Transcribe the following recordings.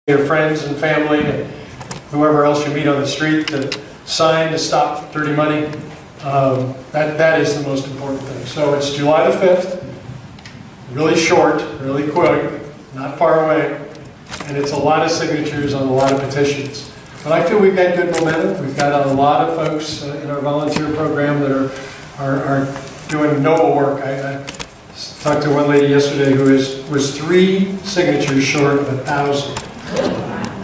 your friends and family and whoever else you meet on the street to sign to stop dirty money. That is the most important thing. So it's July the 5th, really short, really quick, not far away, and it's a lot of signatures on a lot of petitions. But I feel we've got good momentum. We've got a lot of folks in our volunteer program that are doing noble work. I talked to one lady yesterday who was 3 signatures short of 1,000.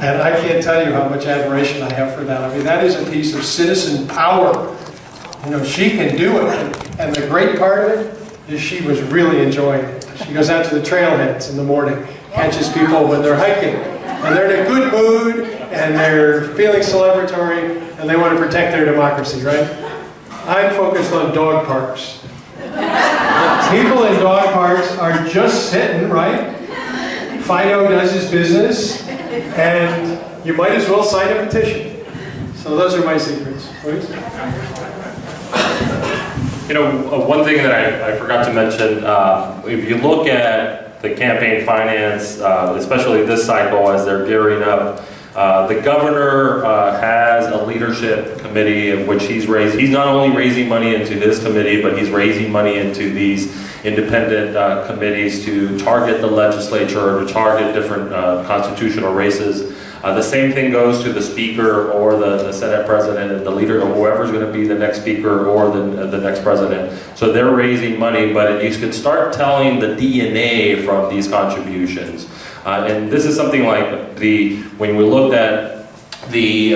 And I can't tell you how much admiration I have for that. I mean, that is a piece of citizen power. You know, she can do it. And the great part of it is she was really enjoying it. She goes out to the trailheads in the morning, catches people when they're hiking. And they're in a good mood, and they're feeling celebratory, and they want to protect their democracy, right? I'm focused on dog parks. People in dog parks are just sitting, right? Fido does his business, and you might as well sign a petition. So those are my secrets. Please. You know, one thing that I forgot to mention, if you look at the campaign finance, especially this cycle as they're gearing up, the governor has a leadership committee of which he's not only raising money into this committee, but he's raising money into these independent committees to target the legislature, to target different constitutional races. The same thing goes to the speaker or the Senate president and the leader or whoever's going to be the next speaker or the next president. So they're raising money, but you could start telling the DNA from these contributions. And this is something like when we looked at the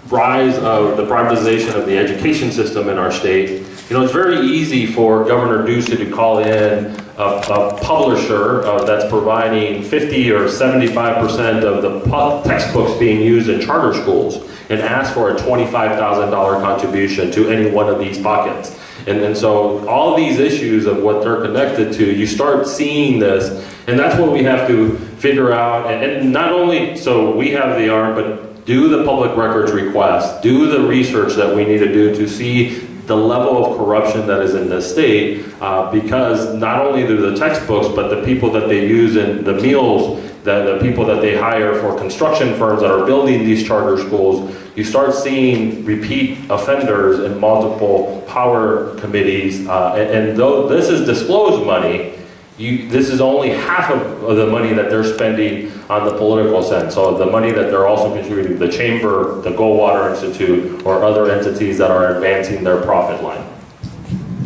rise of the privatization of the education system in our state, you know, it's very easy for Governor Ducey to call in a publisher that's providing 50 or 75% of the textbooks being used in charter schools and ask for a $25,000 contribution to any one of these pockets. And so all these issues of what they're connected to, you start seeing this, and that's what we have to figure out. And not only so we have the arm, but do the public records request, do the research that we need to do to see the level of corruption that is in this state, because not only do the textbooks, but the people that they use in the meals, the people that they hire for construction firms that are building these charter schools, you start seeing repeat offenders in multiple power committees, and though this is disclosed money, this is only half of the money that they're spending on the political sense. So the money that they're also contributing to the chamber, the Goldwater Institute, or other entities that are advancing their profit line.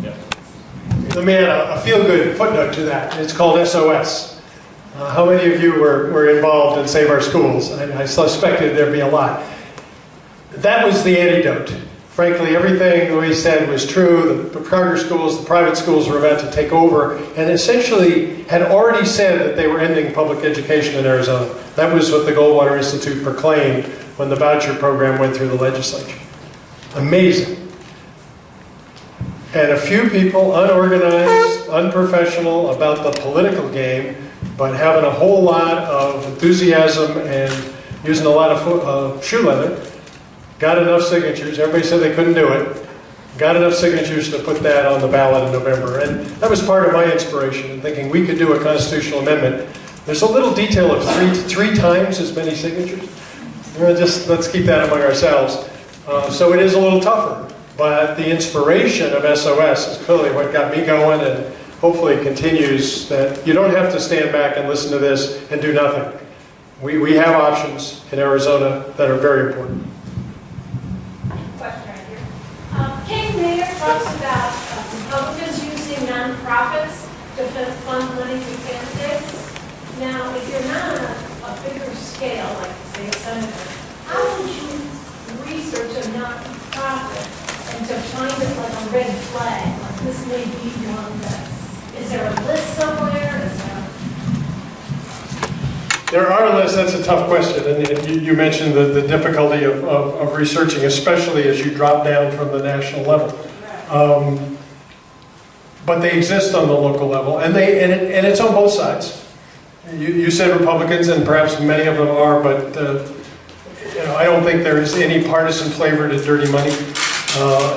Yeah. Let me add a feel-good footnote to that. It's called SOS. How many of you were involved in Save Our Schools? I suspected there'd be a lot. That was the antidote. Frankly, everything we said was true. The charter schools, the private schools were about to take over and essentially had already said that they were ending public education in Arizona. That was what the Goldwater Institute proclaimed when the voucher program went through the legislature. Amazing. And a few people, unorganized, unprofessional about the political game, but having a whole lot of enthusiasm and using a lot of shoe leather, got enough signatures. Everybody said they couldn't do it. Got enough signatures to put that on the ballot in November. And that was part of my inspiration in thinking we could do a constitutional amendment. There's a little detail of three times as many signatures. Let's keep that among ourselves. So it is a little tougher. But the inspiration of SOS is clearly what got me going, and hopefully continues that you don't have to stand back and listen to this and do nothing. We have options in Arizona that are very important. Talks about Republicans using nonprofits to fund money for candidates. Now, if you're not on a bigger scale, like say a senator, how would you research a nonprofit and to find it like a red flag? Like this may be one that's, is there a list somewhere? There are lists. That's a tough question, and you mentioned the difficulty of researching, especially as you drop down from the national level. But they exist on the local level, and it's on both sides. You said Republicans, and perhaps many of them are, but I don't think there is any partisan flavor to dirty money,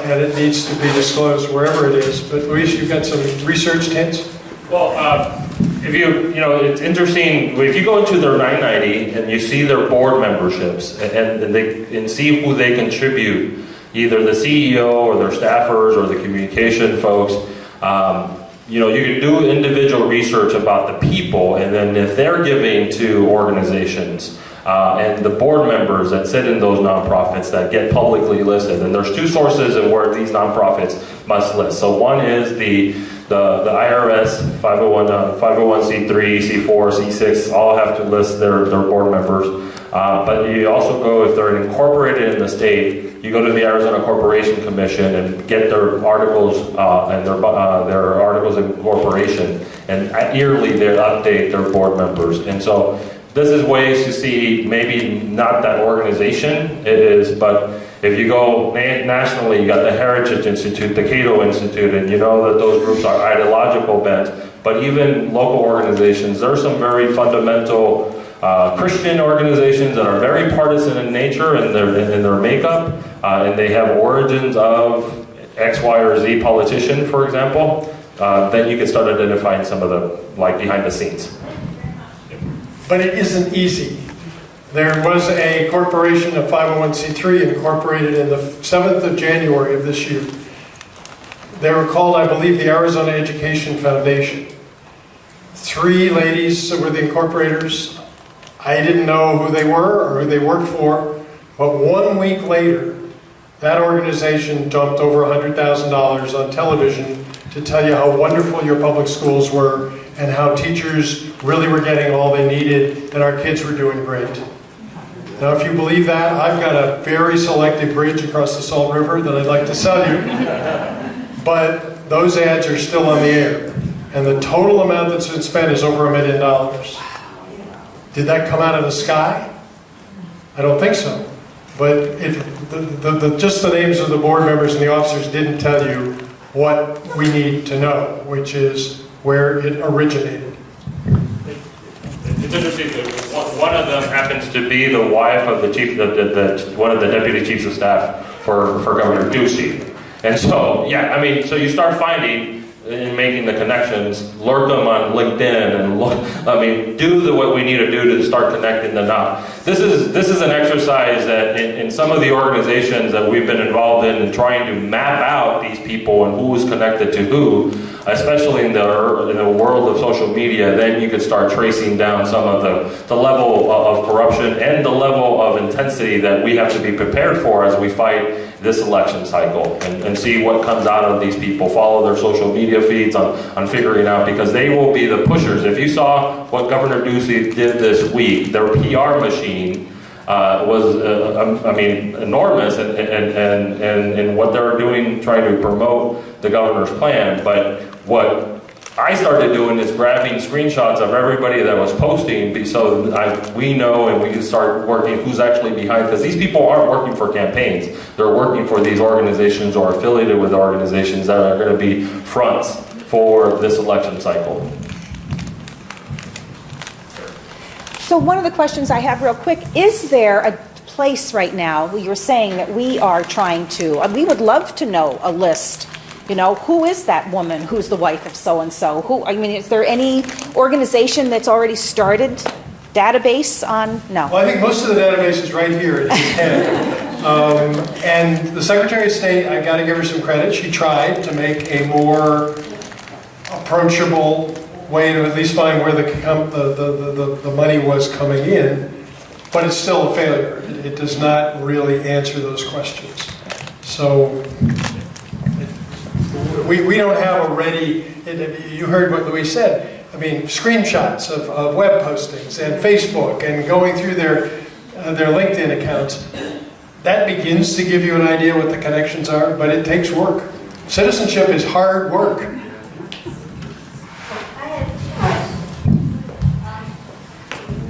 and it needs to be disclosed wherever it is. But Luis, you've got some research hints? Well, if it's interesting, if you go into their 990 and you see their board memberships and see who they contribute, either the CEO or their staffers or the communication folks, you can do individual research about the people, and then if they're giving to organizations, and the board members that sit in those nonprofits that get publicly listed, and there's two sources of where these nonprofits must list. So one is the IRS 501c3, C4, C6 all have to list their board members. But you also go, if they're incorporated in the state, you go to the Arizona Corporation Commission and get their articles and their articles of incorporation, and yearly they update their board members. And so this is ways to see, maybe not that organization it is, but if you go nationally, you got the Heritage Institute, the Cato Institute, and you know that those groups are ideological bent. But even local organizations, there are some very fundamental Christian organizations that are very partisan in nature and their makeup, and they have origins of X, Y, or Z politician, for example. Then you can start identifying some of the behind the scenes. But it isn't easy. There was a corporation, a 501c3, incorporated in the 7th of January of this year. They were called, I believe, the Arizona Education Foundation. 3 ladies were the incorporators. I didn't know who they were or who they worked for, but 1 week later, that organization dumped over $100,000 on television to tell you how wonderful your public schools were and how teachers really were getting all they needed and our kids were doing great. Now, if you believe that, I've got a very selective bridge across the Salt River that I'd like to sell you, but those ads are still on the air, and the total amount that's been spent is over $1 million. Did that come out of the sky? I don't think so. But just the names of the board members and the officers didn't tell you what we need to know, which is where it originated. It's interesting that one of them happens to be the wife of the chief, one of the deputy chiefs of staff for Governor Ducey. And so, so you start finding and making the connections, lurk them on LinkedIn, and do what we need to do to start connecting the knot. This is an exercise that in some of the organizations that we've been involved in trying to map out these people and who is connected to who, especially in the world of social media, then you could start tracing down some of the level of corruption and the level of intensity that we have to be prepared for as we fight this election cycle, and see what comes out of these people. Follow their social media feeds on figuring out, because they will be the pushers. If you saw what Governor Ducey did this week, their PR machine was enormous and what they're doing, trying to promote the governor's plan. But what I started doing is grabbing screenshots of everybody that was posting, so we know, and we can start working who's actually behind, because these people aren't working for campaigns. They're working for these organizations or affiliated with organizations that are going to be fronts for this election cycle. So one of the questions I have real quick, is there a place right now where you're saying that we are trying to, we would love to know a list, who is that woman who's the wife of so-and-so? Is there any organization that's already started database on? No. Well, I think most of the database is right here in his head. And the Secretary of State, I got to give her some credit. She tried to make a more approachable way to at least find where the money was coming in, but it's still a failure. It does not really answer those questions. So we don't have a ready, you heard what Louis said, screenshots of web postings and Facebook and going through their LinkedIn accounts. That begins to give you an idea what the connections are, but it takes work. Citizenship is hard work.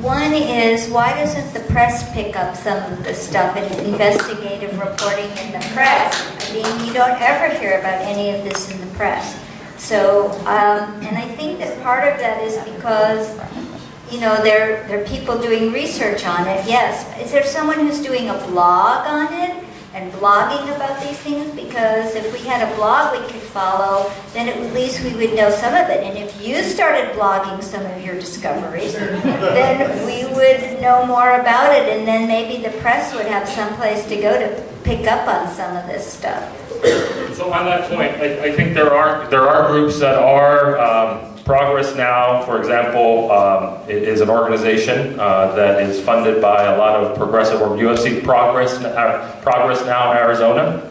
One is, why doesn't the press pick up some of the stuff and investigative reporting in the press? You don't ever hear about any of this in the press. So, and I think that part of that is because, there are people doing research on it, yes. Is there someone who's doing a blog on it and blogging about these things? Because if we had a blog we could follow, then at least we would know some of it. And if you started blogging some of your discoveries, then we would know more about it, and then maybe the press would have some place to go to pick up on some of this stuff. So on that point, I think there are groups that are Progress Now, for example, is an organization that is funded by a lot of progressive, or UFC Progress Now Arizona.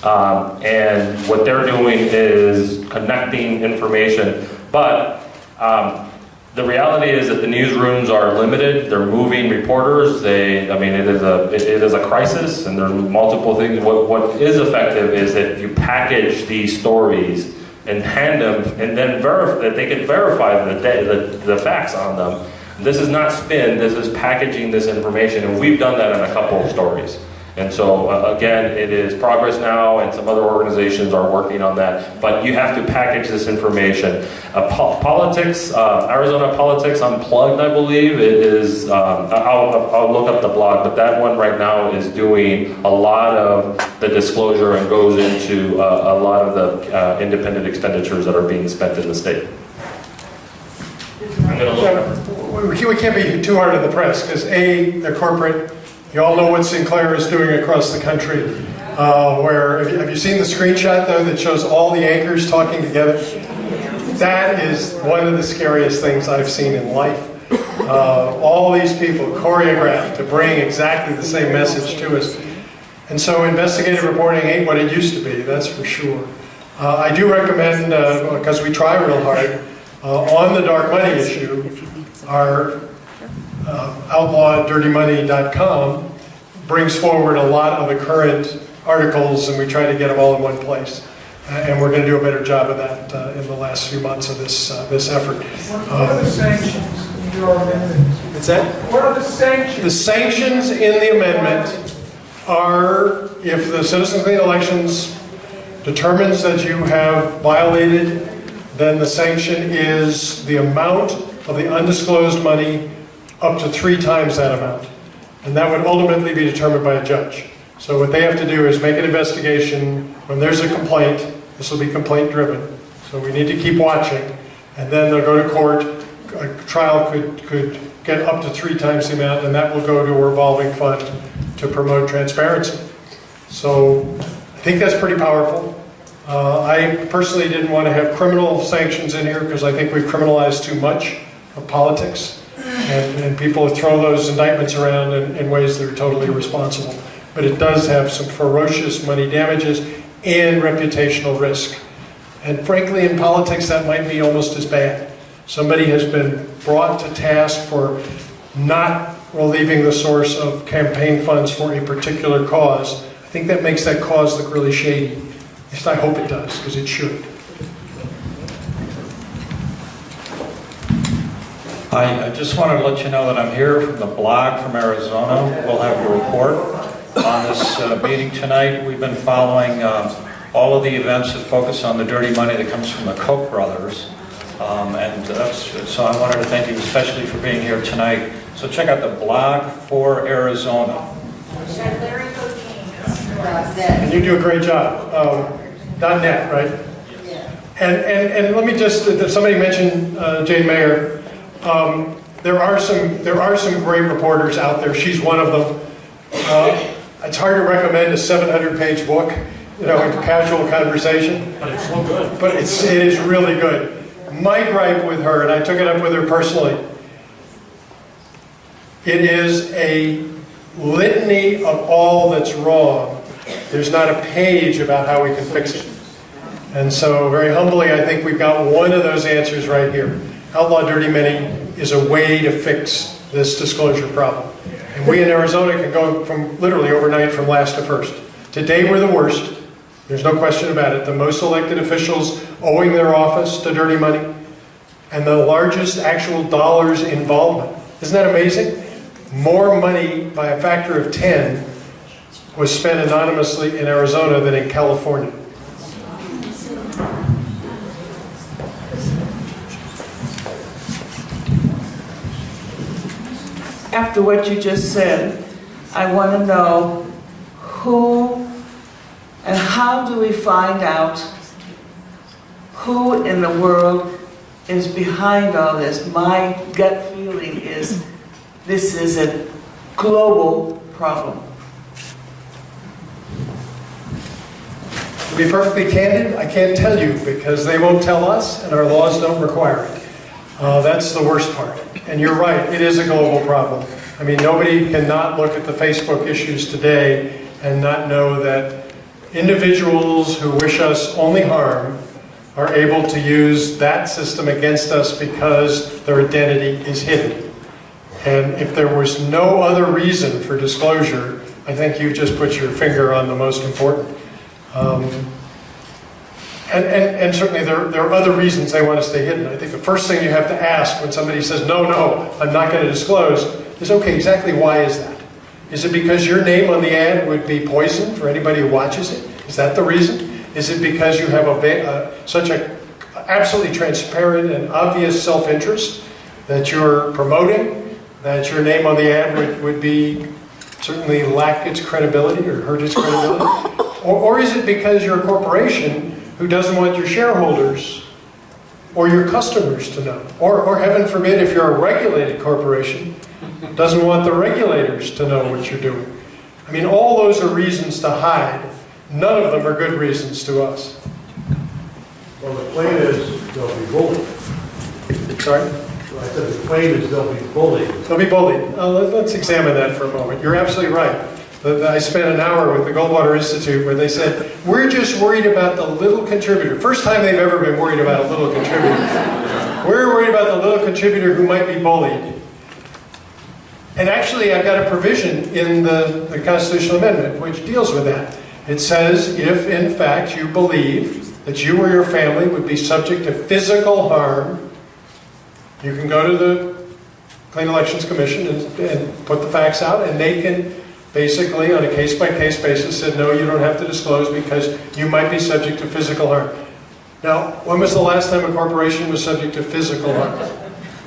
And what they're doing is connecting information. But the reality is that the newsrooms are limited. They're moving reporters. It is a crisis, and there's multiple things. What is effective is that you package these stories and hand them, and then that they can verify the facts on them. This is not spin. This is packaging this information, and we've done that in a couple of stories. And so, again, it is Progress Now, and some other organizations are working on that. But you have to package this information. Politics, Arizona Politics Unplugged, I believe, it is, I'll look up the blog, but that one right now is doing a lot of the disclosure and goes into a lot of the independent expenditures that are being spent in the state. I'm going to look. We can't be too hard on the press, because they're corporate. You all know what Sinclair is doing across the country. Have you seen the screenshot, though, that shows all the anchors talking together? That is one of the scariest things I've seen in life. All these people choreographed to bring exactly the same message to us. And so investigative reporting ain't what it used to be, that's for sure. I do recommend, because we try real hard, on the dark money issue, our outlawdirtymoney.com brings forward a lot of the current articles, and we try to get them all in one place. And we're going to do a better job of that in the last few months of this effort. What are the sanctions in your amendment? What's that? What are the sanctions? The sanctions in the amendment are, if the Citizen Clean Elections determines that you have violated, then the sanction is the amount of the undisclosed money up to 3 times that amount. And that would ultimately be determined by a judge. So what they have to do is make an investigation. When there's a complaint, this will be complaint driven. So we need to keep watching. And then they'll go to court. A trial could get up to 3 times the amount, and that will go to a revolving fund to promote transparency. So I think that's pretty powerful. I personally didn't want to have criminal sanctions in here because I think we've criminalized too much of politics. And people throw those indictments around in ways that are totally irresponsible. But it does have some ferocious money damages and reputational risk. And frankly, in politics, that might be almost as bad. Somebody has been brought to task for not relieving the source of campaign funds for a particular cause. I think that makes that cause look really shady. At least I hope it does, because it should. I just wanted to let you know that I'm here from the blog from Arizona. We'll have a report on this meeting tonight. We've been following all of the events that focus on the dirty money that comes from the Koch brothers. So I wanted to thank you especially for being here tonight. So check out the blog for Arizona. And you do a great job. .net, right? And let me just, somebody mentioned Jane Mayer. There are some great reporters out there. She's one of them. It's hard to recommend a 700-page book, in casual conversation. But it's so good. But it is really good. My gripe with her, and I took it up with her personally, it is a litany of all that's wrong. There's not a page about how we can fix it. And so, very humbly, I think we've got one of those answers right here. Outlaw Dirty Money is a way to fix this disclosure problem. And we in Arizona can go from literally overnight from last to first. Today we're the worst. There's no question about it. The most elected officials owing their office to dirty money, and the largest actual dollars involvement. Isn't that amazing? More money by a factor of 10 was spent anonymously in Arizona than in California. After what you just said, I want to know who and how do we find out who in the world is behind all this? My gut feeling is this is a global problem. To be perfectly candid, I can't tell you because they won't tell us and our laws don't require it. That's the worst part. And you're right, it is a global problem. I mean, nobody cannot look at the Facebook issues today and not know that individuals who wish us only harm are able to use that system against us because their identity is hidden. And if there was no other reason for disclosure, I think you just put your finger on the most important. And certainly there are other reasons they want to stay hidden. I think the first thing you have to ask when somebody says, no, I'm not going to disclose, is okay, exactly why is that? Is it because your name on the ad would be poison for anybody who watches it? Is that the reason? Is it because you have such a absolutely transparent and obvious self-interest that you're promoting, that your name on the ad would be certainly lack its credibility or hurt its credibility? Or is it because you're a corporation who doesn't want your shareholders or your customers to know? Or heaven forbid, if you're a regulated corporation, doesn't want the regulators to know what you're doing. I mean, all those are reasons to hide. None of them are good reasons to us. Well, the claim is they'll be bullied. Sorry? I said the claim is they'll be bullied. They'll be bullied. Let's examine that for a moment. You're absolutely right. I spent an hour with the Goldwater Institute where they said, we're just worried about the little contributor. First time they've ever been worried about a little contributor. We're worried about the little contributor who might be bullied. And actually, I've got a provision in the Constitutional Amendment which deals with that. It says, if in fact you believe that you or your family would be subject to physical harm, you can go to the Clean Elections Commission and put the facts out, and they can basically, on a case-by-case basis, said, no, you don't have to disclose because you might be subject to physical harm. Now, when was the last time a corporation was subject to physical harm?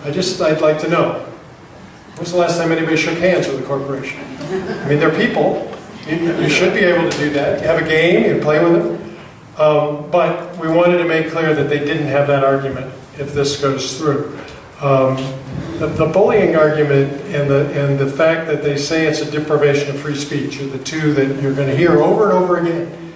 I'd like to know. When was the last time anybody shook hands with a corporation? I mean, they're people. You should be able to do that. You have a game, you play with them. But we wanted to make clear that they didn't have that argument if this goes through. The bullying argument and the fact that they say it's a deprivation of free speech are the two that you're going to hear over and over again.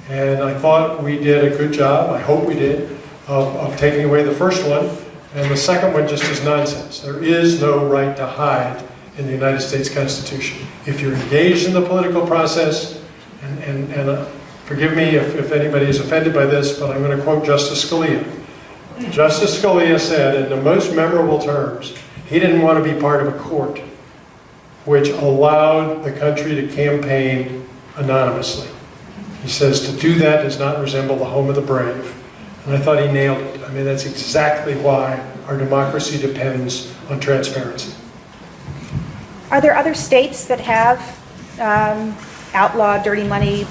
And I thought we did a good job, I hope we did, of taking away the first one. And the second one just is nonsense. There is no right to hide in the United States Constitution. If you're engaged in the political process, and forgive me if anybody is offended by this, but I'm going to quote Justice Scalia. Justice Scalia said in the most memorable terms, he didn't want to be part of a court which allowed the country to campaign anonymously. He says to do that does not resemble the home of the brave. And I thought he nailed it. I mean, that's exactly why our democracy depends on transparency. Are there other states that have outlawed dirty money?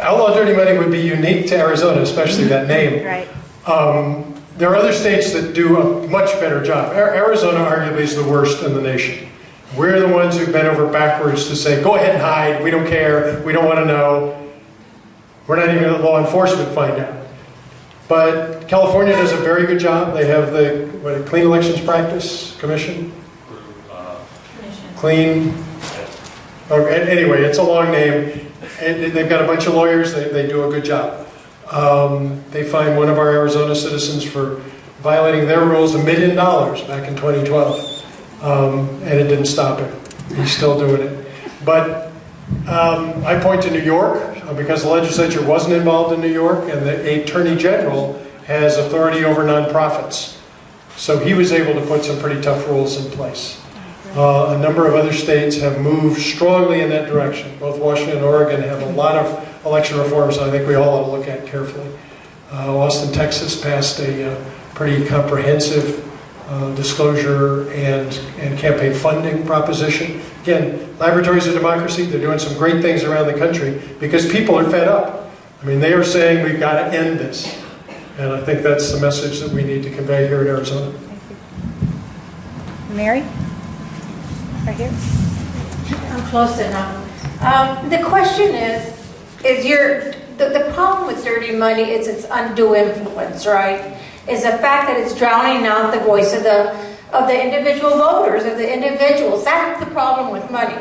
Outlaw dirty money would be unique to Arizona, especially that name. Right. There are other states that do a much better job. Arizona arguably is the worst in the nation. We're the ones who've bent over backwards to say, go ahead and hide, we don't care, we don't want to know. We're not even going to let law enforcement find out. But California does a very good job. They have the Clean Elections Practice Commission. Clean. Anyway, it's a long name. They've got a bunch of lawyers. They do a good job. They fined one of our Arizona citizens for violating their rules $1 million back in 2012. And it didn't stop him. He's still doing it. But I point to New York because the legislature wasn't involved in New York, and the Attorney General has authority over nonprofits. So he was able to put some pretty tough rules in place. A number of other states have moved strongly in that direction. Both Washington and Oregon have a lot of election reforms that I think we all ought to look at carefully. Austin, Texas passed a pretty comprehensive disclosure and campaign funding proposition. Again, laboratories of democracy, they're doing some great things around the country because people are fed up. I mean, they are saying we've got to end this. And I think that's the message that we need to convey here in Arizona. Mary? Right here? I'm close enough. The question is the problem with dirty money is its undue influence, right? Is the fact that it's drowning out the voice of the individual voters, of the individuals. That's the problem with money.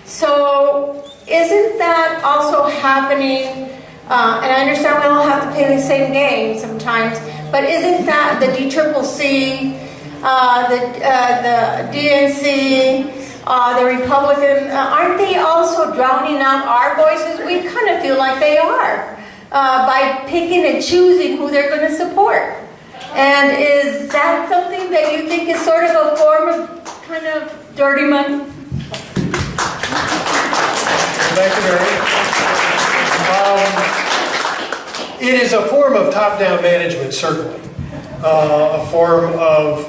So isn't that also happening, and I understand we all have to play the same game sometimes, but isn't that the DCCC, the DNC, the Republican, aren't they also drowning out our voices? We kind of feel like they are by picking and choosing who they're going to support. And is that something that you think is sort of a form of kind of dirty money? Thank you, Mary. It is a form of top-down management, certainly. A form of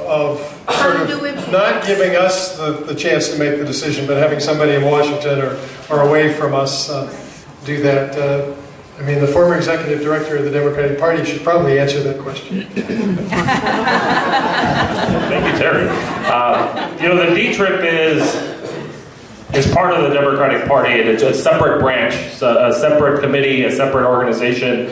sort of not giving us the chance to make the decision, but having somebody in Washington or away from us do that. I mean, the former executive director of the Democratic Party should probably answer that question. Thank you, Terry. The D-Trip is part of the Democratic Party, and it's a separate branch, a separate committee, a separate organization.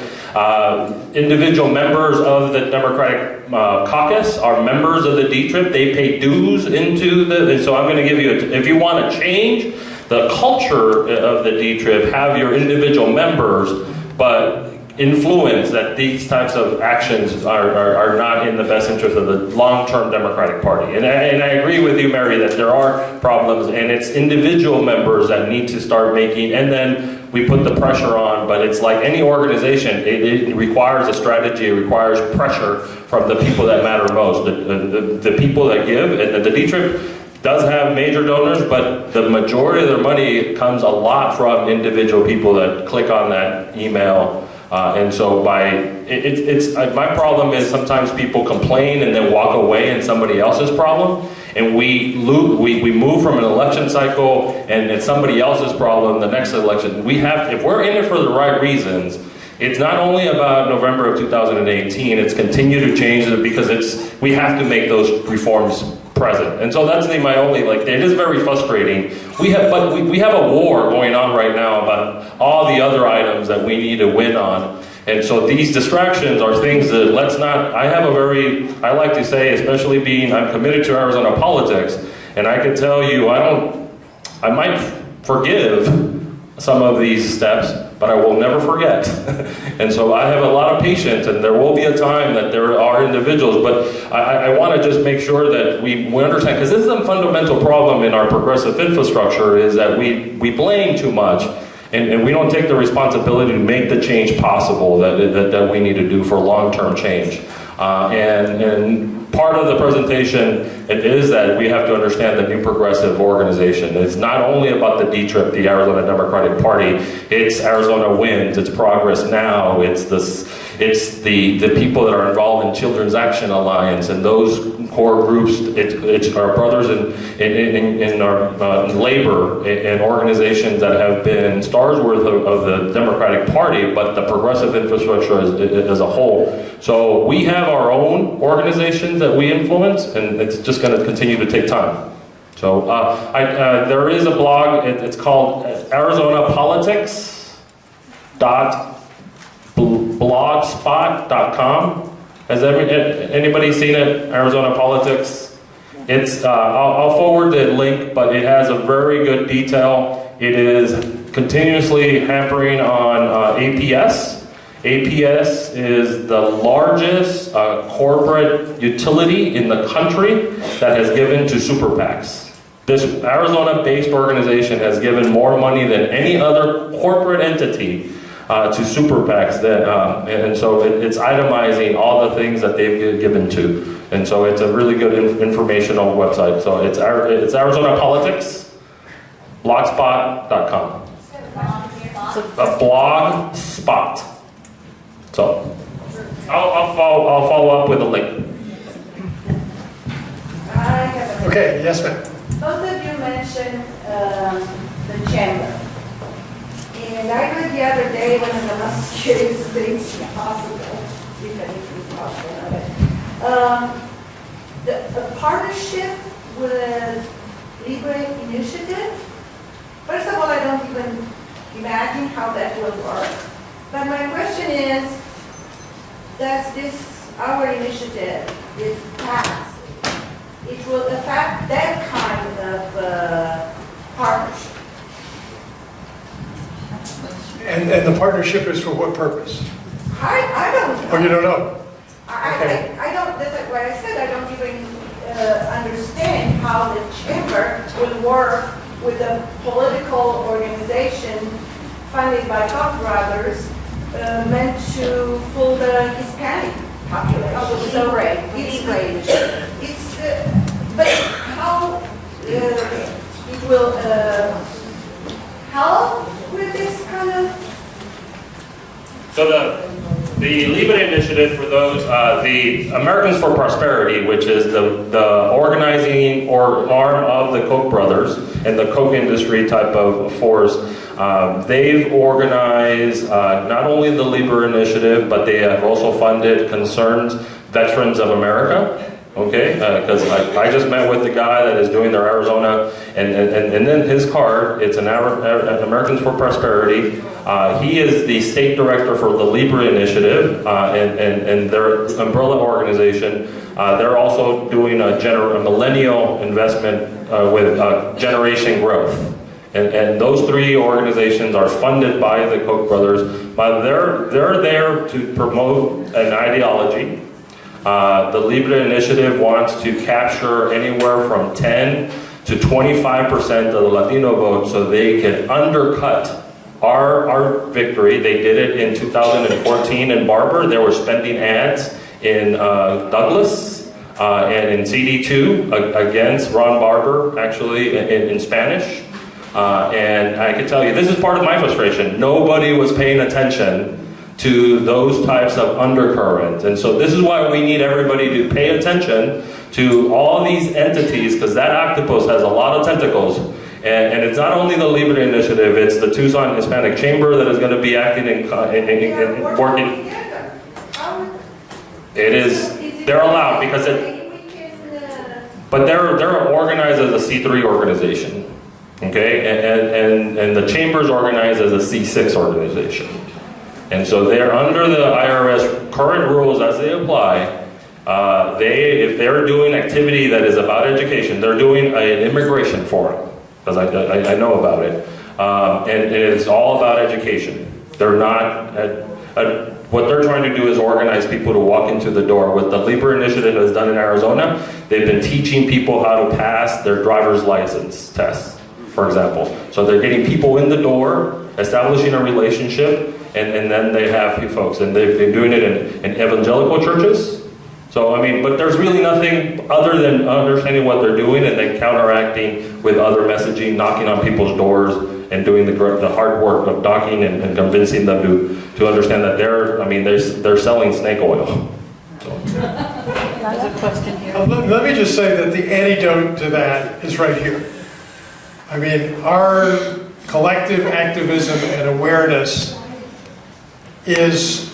Individual members of the Democratic caucus are members of the D-Trip. They pay dues into and so I'm going to give you, if you want to change the culture of the D-Trip, have your individual members, but influence that these types of actions are not in the best interest of the long-term Democratic Party. And I agree with you, Mary, that there are problems, and it's individual members that need to start making, and then we put the pressure on, but it's like any organization, it requires a strategy, it requires pressure from the people that matter most, the people that give, and the D-Trip does have major donors, but the majority of their money comes a lot from individual people that click on that email. And so my problem is sometimes people complain and then walk away and somebody else's problem. And we move from an election cycle and it's somebody else's problem the next election. If we're in it for the right reasons, it's not only about November of 2018, it's continue to change it because we have to make those reforms present. And so that's my only, it is very frustrating. We have a war going on right now about all the other items that we need to win on. And so these distractions are things that I like to say, especially I'm committed to Arizona politics, and I can tell you, I might forgive some of these steps, but I will never forget. And so I have a lot of patience, and there will be a time that there are individuals, but I want to just make sure that we understand, because this is a fundamental problem in our progressive infrastructure, is that we blame too much, and we don't take the responsibility to make the change possible that we need to do for long-term change. And part of the presentation is that we have to understand the new progressive organization. It's not only about the D-Trip, the Arizona Democratic Party. It's Arizona Wins. It's Progress Now. It's the people that are involved in Children's Action Alliance and those core groups. It's our brothers in our labor and organizations that have been stars worth of the Democratic Party, but the progressive infrastructure as a whole. So we have our own organizations that we influence, and it's just going to continue to take time. So there is a blog. It's called arizonapolitics.blogspot.com. Has anybody seen it? Arizona Politics. It's I'll forward the link, but it has a very good detail. It is continuously hampering on APS. APS is the largest corporate utility in the country that has given to super PACs. This Arizona-based organization has given more money than any other corporate entity to super PACs. And so it's itemizing all the things that they've given to. And so it's a really good informational website. So it's Arizona Politics, blogspot.com. A blog spot. So I'll follow up with a link. Okay, yes, ma'am. Both of you mentioned the chamber. And I read the other day one of the most curious things possible, even if we talk about it. The partnership with Libre Initiative, First of all, I don't even imagine how that will work. But my question is, does this, our initiative, if passed, it will affect that kind of partnership? And the partnership is for what purpose? I don't know. Oh, you don't know? I don't, that's what I said, I don't even understand how the chamber will work with a political organization funded by Koch brothers, meant to fool the Hispanic population. So great. It's great. It's, but how it will help with this kind of. So the Libre Initiative for those, the Americans for Prosperity, which is the organizing or arm of the Koch brothers and the Koch industry type of force, they've organized not only the Libre Initiative, but they have also funded Concerned Veterans of America. Okay, because I just met with the guy that is doing their Arizona, and then his card, it's an Americans for Prosperity. He is the state director for the Libre Initiative, and their umbrella organization. They're also doing a millennial investment with Generation Growth. And those three organizations are funded by the Koch brothers, but they're there to promote an ideology. The Libre Initiative wants to capture anywhere from 10 to 25% of the Latino vote so they can undercut our victory. They did it in 2014 in Barber. They were spending ads in Douglas and in CD2 against Ron Barber, actually in Spanish. And I can tell you, this is part of my frustration. Nobody was paying attention to those types of undercurrents. And so this is why we need everybody to pay attention to all these entities, because that octopus has a lot of tentacles. And it's not only the Libre Initiative, it's the Tucson Hispanic Chamber that is going to be acting and working. It is, they're allowed because but they're organized as a C3 organization. Okay, and the chamber's organized as a C6 organization. And so they're under the IRS current rules as they apply. If they're doing activity that is about education, they're doing an immigration forum, because I know about it. And it's all about education. They're not, what they're trying to do is organize people to walk into the door. What the Libre Initiative has done in Arizona, they've been teaching people how to pass their driver's license tests, for example. So they're getting people in the door, establishing a relationship, and then they have few folks, and they've been doing it in evangelical churches. So, I mean, but there's really nothing other than understanding what they're doing and then counteracting with other messaging, knocking on people's doors, and doing the hard work of knocking and convincing them to understand that they're selling snake oil. So. There's a question here. Let me just say that the antidote to that is right here. I mean, our collective activism and awareness is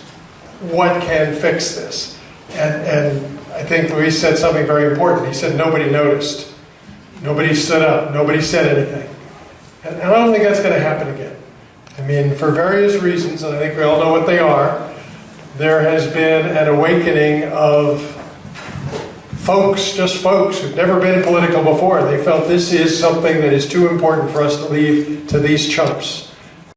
what can fix this. And I think Luis said something very important. He said nobody noticed. Nobody stood up. Nobody said anything. And I don't think that's going to happen again. I mean, for various reasons, and I think we all know what they are, there has been an awakening of folks, just folks who've never been political before. They felt this is something that is too important for us to leave to these chumps.